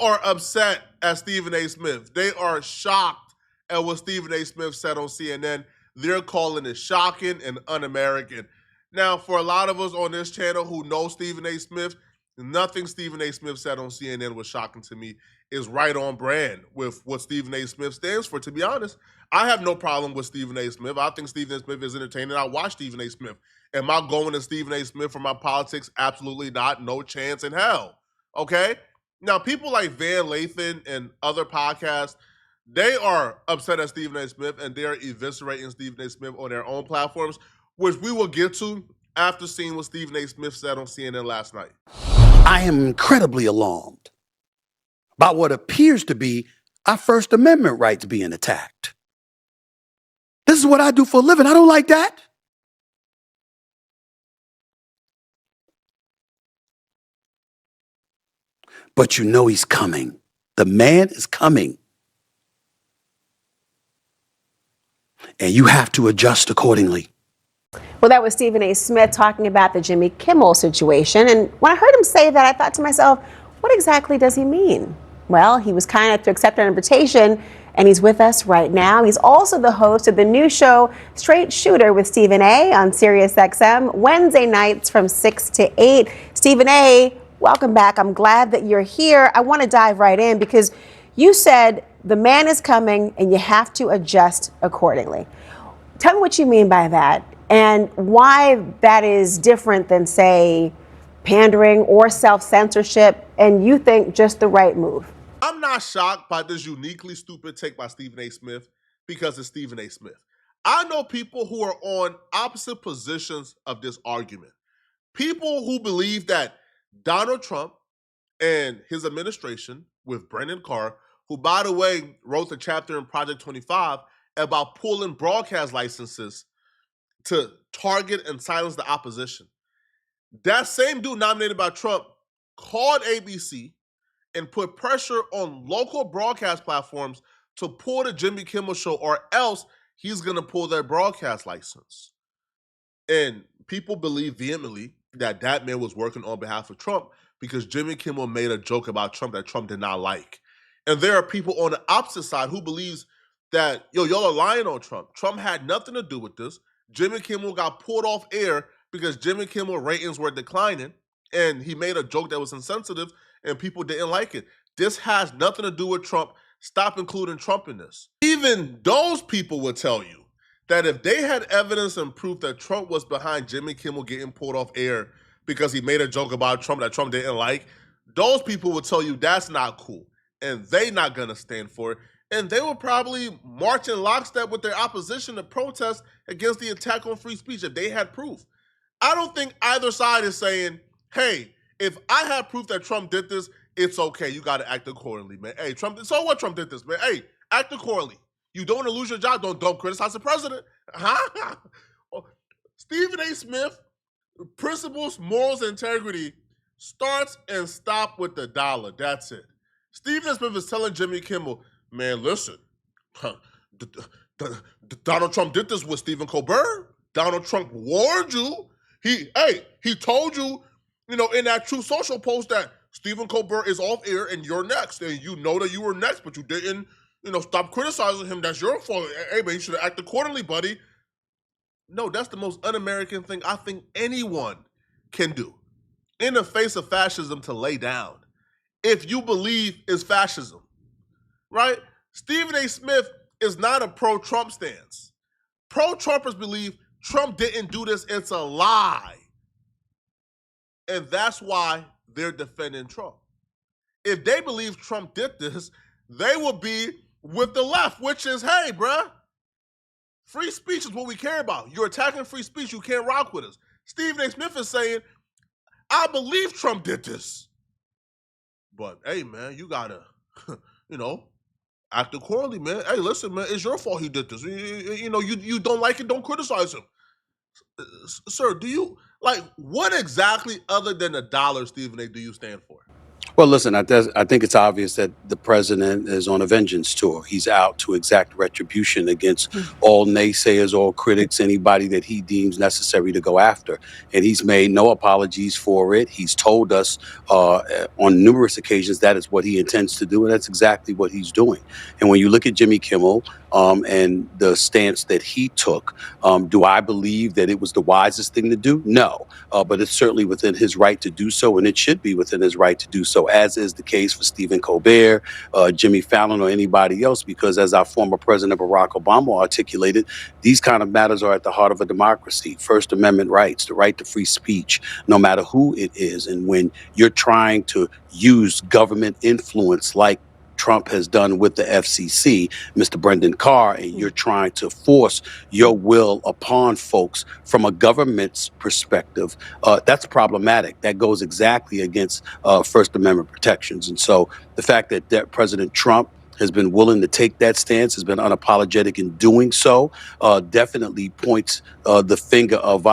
are upset at Stephen A. Smith. They are shocked at what Stephen A. Smith said on CNN. They're calling it shocking and un-American. Now, for a lot of us on this channel who know Stephen A. Smith, nothing Stephen A. Smith said on CNN was shocking to me. Is right on brand with what Stephen A. Smith stands for. To be honest, I have no problem with Stephen A. Smith. I think Stephen A. Smith is entertaining. I watch Stephen A. Smith. Am I going to Stephen A. Smith for my politics? Absolutely not. No chance in hell. Okay? Now, people like Van Lathan and other podcasts, they are upset at Stephen A. Smith and they're eviscerating Stephen A. Smith on their own platforms, which we will get to after seeing what Stephen A. Smith said on CNN last night. I am incredibly alarmed by what appears to be our First Amendment rights being attacked. This is what I do for a living. I don't like that. But you know he's coming. The man is coming. And you have to adjust accordingly. Well, that was Stephen A. Smith talking about the Jimmy Kimmel situation. And when I heard him say that, I thought to myself, what exactly does he mean? Well, he was kind enough to accept our invitation, and he's with us right now. He's also the host of the new show, Straight Shooter with Stephen A. on SiriusXM, Wednesday nights from 6 to 8. Stephen A., welcome back. I'm glad that you're here. I want to dive right in because you said the man is coming and you have to adjust accordingly. Tell me what you mean by that and why that is different than, say, pandering or self-censorship, and you think just the right move. I'm not shocked by this uniquely stupid take by Stephen A. Smith because it's Stephen A. Smith. I know people who are on opposite positions of this argument. People who believe that Donald Trump and his administration with Brendan Carr, who, by the way, wrote the chapter in Project 25 about pulling broadcast licenses to target and silence the opposition. That same dude nominated by Trump called ABC and put pressure on local broadcast platforms to pull the Jimmy Kimmel show, or else he's going to pull their broadcast license. And people believe vehemently that that man was working on behalf of Trump because Jimmy Kimmel made a joke about Trump that Trump did not like. And there are people on the opposite side who believes that, y'all are lying on Trump. Trump had nothing to do with this. Jimmy Kimmel got pulled off air because Jimmy Kimmel ratings were declining and he made a joke that was insensitive and people didn't like it. This has nothing to do with Trump. Stop including Trump in this. Even those people would tell you that if they had evidence and proof that Trump was behind Jimmy Kimmel getting pulled off air because he made a joke about Trump that Trump didn't like, those people would tell you that's not cool and they not gonna stand for it. And they would probably march in lockstep with their opposition to protest against the attack on free speech if they had proof. I don't think either side is saying, hey, if I have proof that Trump did this, it's okay. You got to act accordingly, man. Hey, Trump, so what Trump did this, man? Hey, act accordingly. You don't want to lose your job. Don't criticize the president. Huh? Stephen A. Smith, principles, morals, and integrity starts and stop with the dollar. That's it. Stephen A. Smith is telling Jimmy Kimmel, man, listen, Donald Trump did this with Stephen Colbert. Donald Trump warned you. He told you, in that Truth Social post that Stephen Colbert is off air and you're next. And you know that you were next, but you didn't, stop criticizing him. That's your fault. Hey, man, you should act accordingly, buddy. No, that's the most un-American thing I think anyone can do in the face of fascism to lay down. If you believe it's fascism, right? Stephen A. Smith is not a pro-Trump stance. Pro-Trumpers believe Trump didn't do this. It's a lie. And that's why they're defending Trump. If they believe Trump did this, they would be with the left, which is, hey, bruh, free speech is what we care about. You're attacking free speech. You can't rock with us. Stephen A. Smith is saying, I believe Trump did this. But, hey, man, you got to, act accordingly, man. Hey, listen, man, it's your fault he did this. You don't like it, don't criticize him. Sir, do you, what exactly other than the dollar, Stephen A., do you stand for? Well, listen, I think it's obvious that the president is on a vengeance tour. He's out to exact retribution against all naysayers, all critics, anybody that he deems necessary to go after. And he's made no apologies for it. He's told us on numerous occasions that is what he intends to do, and that's exactly what he's doing. And when you look at Jimmy Kimmel and the stance that he took, do I believe that it was the wisest thing to do? No, but it's certainly within his right to do so, and it should be within his right to do so, as is the case for Stephen Colbert, Jimmy Fallon, or anybody else, because as our former President Barack Obama articulated, these kind of matters are at the heart of a democracy. First Amendment rights, the right to free speech, no matter who it is. And when you're trying to use government influence like Trump has done with the FCC, Mr. Brendan Carr, and you're trying to force your will upon folks from a government's perspective, that's problematic. That goes exactly against First Amendment protections. And so the fact that President Trump has been willing to take that stance, has been unapologetic in doing so, definitely points the finger of,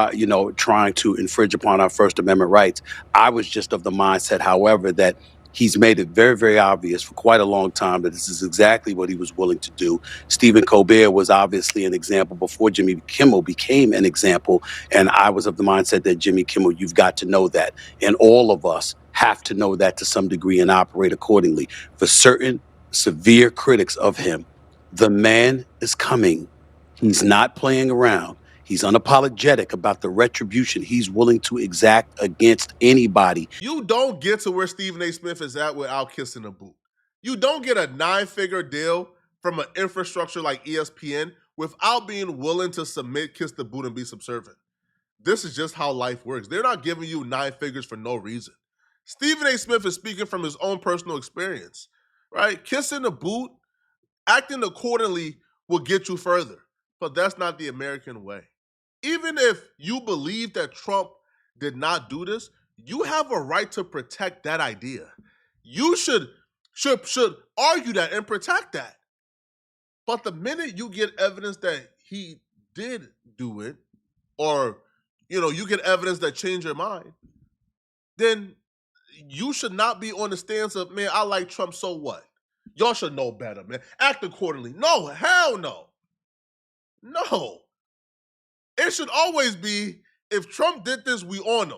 trying to infringe upon our First Amendment rights. I was just of the mindset, however, that he's made it very, very obvious for quite a long time that this is exactly what he was willing to do. Stephen Colbert was obviously an example before Jimmy Kimmel became an example. And I was of the mindset that Jimmy Kimmel, you've got to know that. And all of us have to know that to some degree and operate accordingly. For certain severe critics of him, the man is coming. He's not playing around. He's unapologetic about the retribution he's willing to exact against anybody. You don't get to where Stephen A. Smith is at without kissing a boot. You don't get a 9-figure deal from an infrastructure like ESPN without being willing to submit, kiss the boot, and be subservient. This is just how life works. They're not giving you 9 figures for no reason. Stephen A. Smith is speaking from his own personal experience, right? Kissing the boot, acting accordingly will get you further, but that's not the American way. Even if you believe that Trump did not do this, you have a right to protect that idea. You should argue that and protect that. But the minute you get evidence that he did do it, or you get evidence that changed your mind, then you should not be on the stance of, man, I like Trump, so what? Y'all should know better, man. Act accordingly. No, hell no. No. It should always be, if Trump did this, we on him.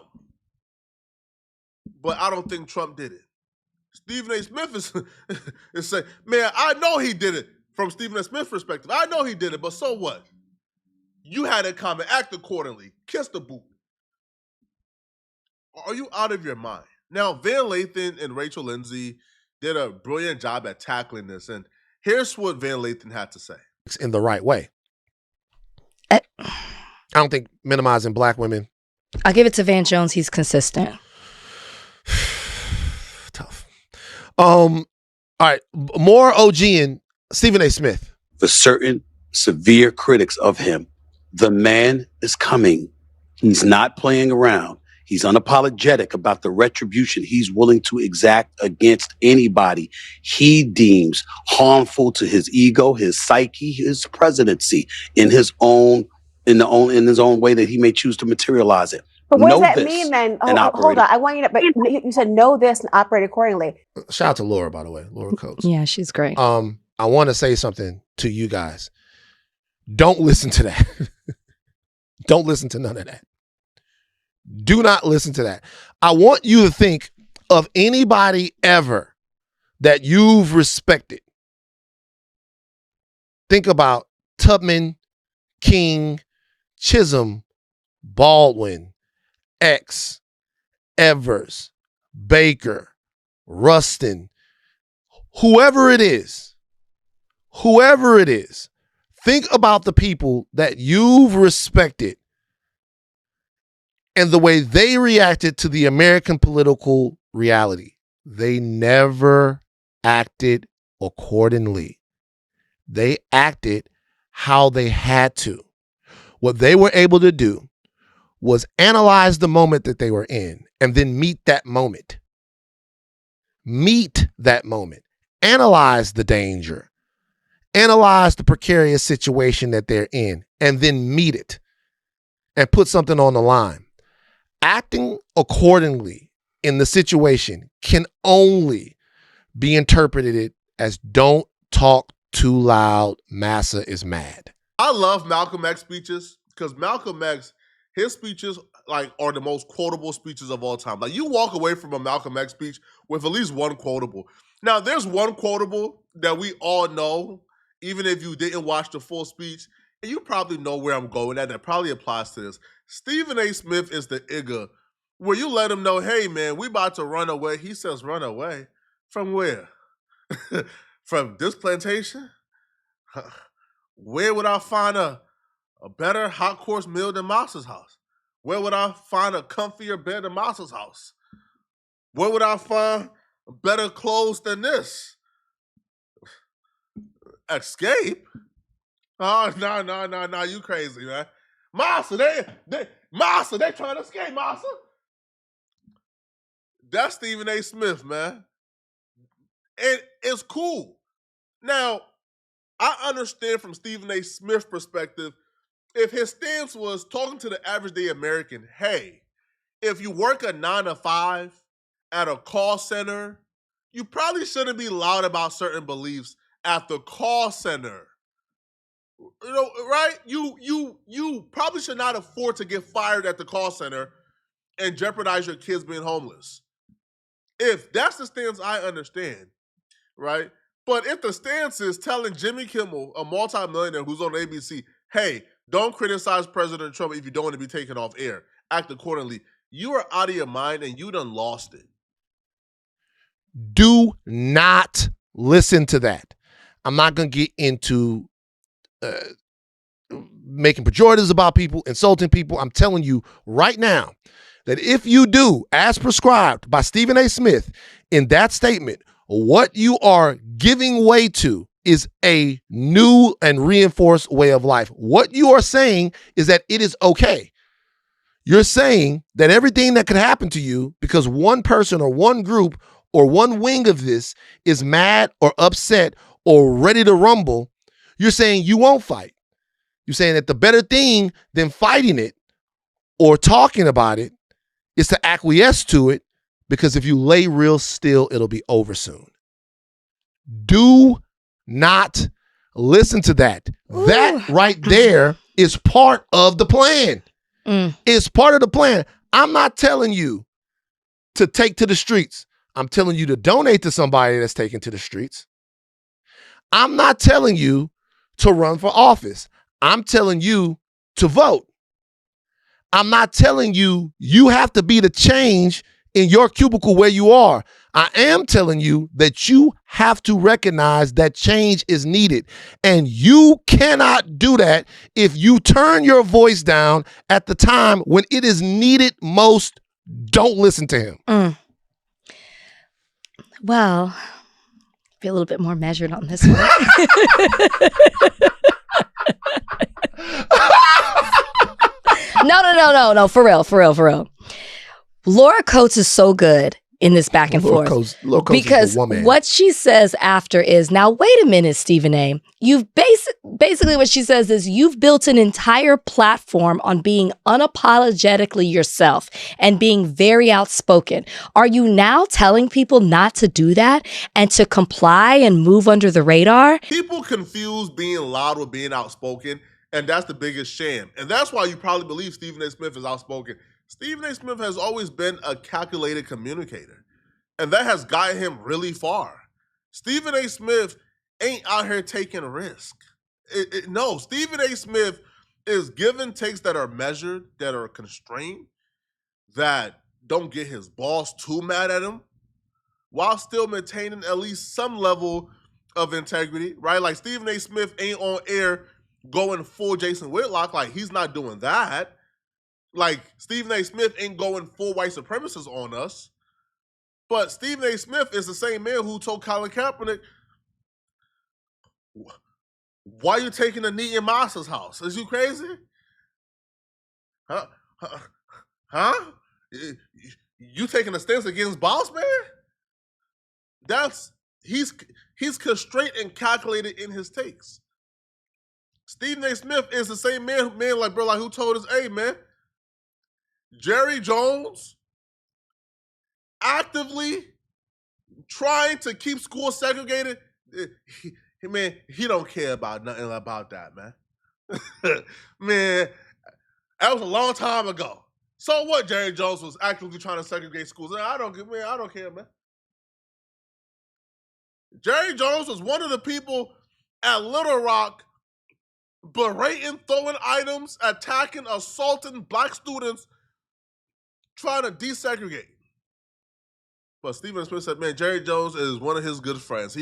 But I don't think Trump did it. Stephen A. Smith is saying, man, I know he did it from Stephen A. Smith's perspective. I know he did it, but so what? You had a comment, act accordingly, kiss the boot. Are you out of your mind? Now, Van Lathan and Rachel Lindsay did a brilliant job at tackling this, and here's what Van Lathan had to say. In the right way. I don't think minimizing black women. I'll give it to Van Jones. He's consistent. Tough. All right. More OG and Stephen A. Smith. For certain severe critics of him, the man is coming. He's not playing around. He's unapologetic about the retribution he's willing to exact against anybody he deems harmful to his ego, his psyche, his presidency, in his own way that he may choose to materialize it. But what does that mean then? Hold on. I want you to, but you said know this and operate accordingly. Shout out to Laura, by the way, Laura Coates. Yeah, she's great. I want to say something to you guys. Don't listen to that. Don't listen to none of that. Do not listen to that. I want you to think of anybody ever that you've respected. Think about Tubman, King, Chisholm, Baldwin, X, Evers, Baker, Rustin, whoever it is, think about the people that you've respected and the way they reacted to the American political reality. They never acted accordingly. They acted how they had to. What they were able to do was analyze the moment that they were in and then meet that moment. Meet that moment. Analyze the danger. Analyze the precarious situation that they're in and then meet it and put something on the line. Acting accordingly in the situation can only be interpreted as don't talk too loud. Massa is mad. I love Malcolm X speeches because Malcolm X, his speeches like are the most quotable speeches of all time. Like you walk away from a Malcolm X speech with at least one quotable. Now there's one quotable that we all know, even if you didn't watch the full speech, and you probably know where I'm going at. That probably applies to this. Stephen A. Smith is the Igga, where you let him know, hey man, we about to run away. He says, run away from where? From this plantation? Where would I find a better hot course meal than Masa's house? Where would I find a comfier bed than Masa's house? Where would I find better clothes than this? Escape? Oh, no, you crazy, man. Masa, they trying to escape, Masa. That's Stephen A. Smith, man. And it's cool. Now, I understand from Stephen A. Smith's perspective, if his stance was talking to the average day American, hey, if you work a 9 to 5 at a call center, you probably shouldn't be loud about certain beliefs at the call center. You know, right? You probably should not afford to get fired at the call center and jeopardize your kids being homeless. If that's the stance, I understand, right? But if the stance is telling Jimmy Kimmel, a multimillionaire who's on ABC, hey, don't criticize President Trump if you don't want to be taken off air, act accordingly, you are out of your mind and you done lost it. Do not listen to that. I'm not going to get into making pejoratives about people, insulting people. I'm telling you right now that if you do, as prescribed by Stephen A. Smith in that statement, what you are giving way to is a new and reinforced way of life. What you are saying is that it is okay. You're saying that everything that could happen to you because one person or one group or one wing of this is mad or upset or ready to rumble, you're saying you won't fight. You're saying that the better thing than fighting it or talking about it is to acquiesce to it, because if you lay real still, it'll be over soon. Do not listen to that. Ooh. That right there is part of the plan. It's part of the plan. I'm not telling you to take to the streets. I'm telling you to donate to somebody that's taken to the streets. I'm not telling you to run for office. I'm telling you to vote. I'm not telling you you have to be the change in your cubicle where you are. I am telling you that you have to recognize that change is needed. And you cannot do that if you turn your voice down at the time when it is needed most. Don't listen to him. Well, be a little bit more measured on this one. No. For real. Laura Coates is so good in this back and forth. Laura Coates because what she says after is, now wait a minute, Stephen A. You've basically what she says is you've built an entire platform on being unapologetically yourself and being very outspoken. Are you now telling people not to do that and to comply and move under the radar? People confuse being loud with being outspoken, and that's the biggest sham. And that's why you probably believe Stephen A. Smith is outspoken. Stephen A. Smith has always been a calculated communicator, and that has gotten him really far. Stephen A. Smith ain't out here taking a risk. No, Stephen A. Smith is giving takes that are measured, that are constrained, that don't get his boss too mad at him, while still maintaining at least some level of integrity, right? Like Stephen A. Smith ain't on air going full Jason Whitlock. Like, he's not doing that. Like, Stephen A. Smith ain't going full white supremacist on us. But Stephen A. Smith is the same man who told Colin Kaepernick, why are you taking a knee in Masa's house? Is you crazy? Huh? You taking a stance against Boss Man? He's constrained and calculated in his takes. Stephen A. Smith is the same man like who told us, hey man, Jerry Jones actively trying to keep schools segregated, he don't care about nothing about that, man. Man, that was a long time ago. So what? Jerry Jones was actively trying to segregate schools. I don't care, man. Jerry Jones was one of the people at Little Rock berating, throwing items, attacking, assaulting black students, trying to desegregate. But Stephen Smith said, man, Jerry Jones is one of his good friends.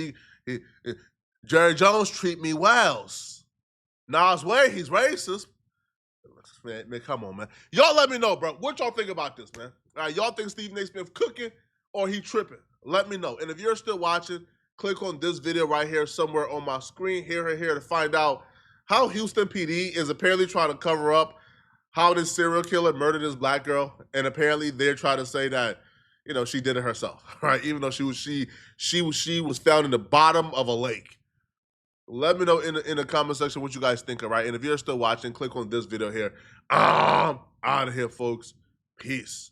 Jerry Jones treat me well. Nas Way, he's racist. Man, come on, man. Y'all let me know, bro. What y'all think about this, man? All right, y'all think Stephen A. Smith cooking or he tripping? Let me know. And if you're still watching, click on this video right here somewhere on my screen, here to find out how Houston PD is apparently trying to cover up how this serial killer murdered this black girl. And apparently they're trying to say that, you know, she did it herself, right? Even though she was found in the bottom of a lake. Let me know in the comment section what you guys think, all right? And if you're still watching, click on this video here. I'm out of here, folks. Peace.